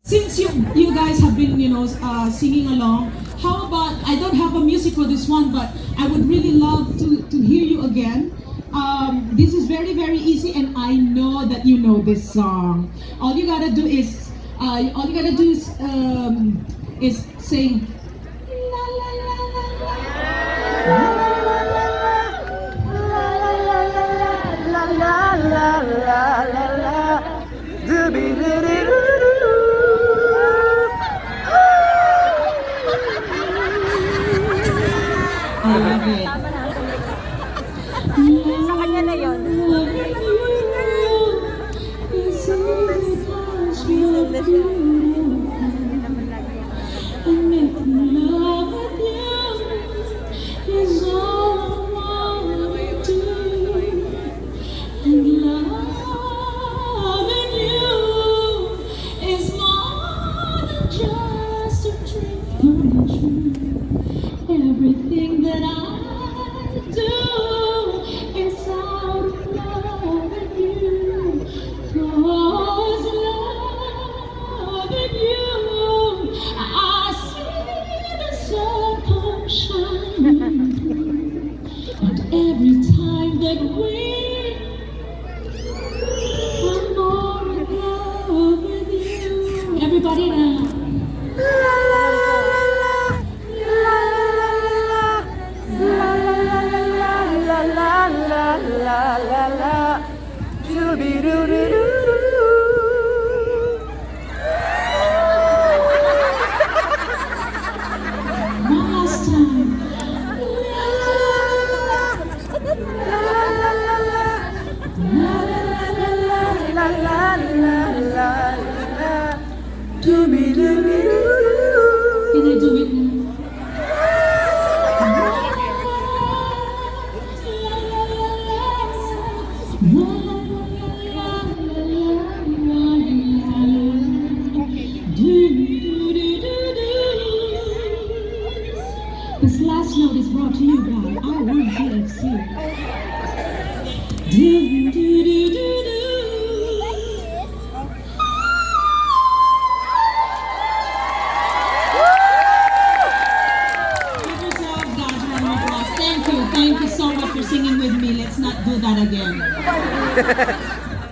Since you guys have been, singing along, how about, I don't have a music for this one, but I would really love to hear you again. This is very, very easy, and I know that you know this song. All you gotta do is sing. La, la, la, la, la. La, la, la, la, I love it. Sa kanya na yun. Everything that I do is out of love with you. Cause loving you, I see the sun come shining. And every time that I'm more in love with you. Everybody now. One last time. Can I do it now? This last note is brought to you by our GFC. Do, do, do, do, do. Give yourselves, guys, a round of applause. Thank you so much for singing with me. Let's not do that again.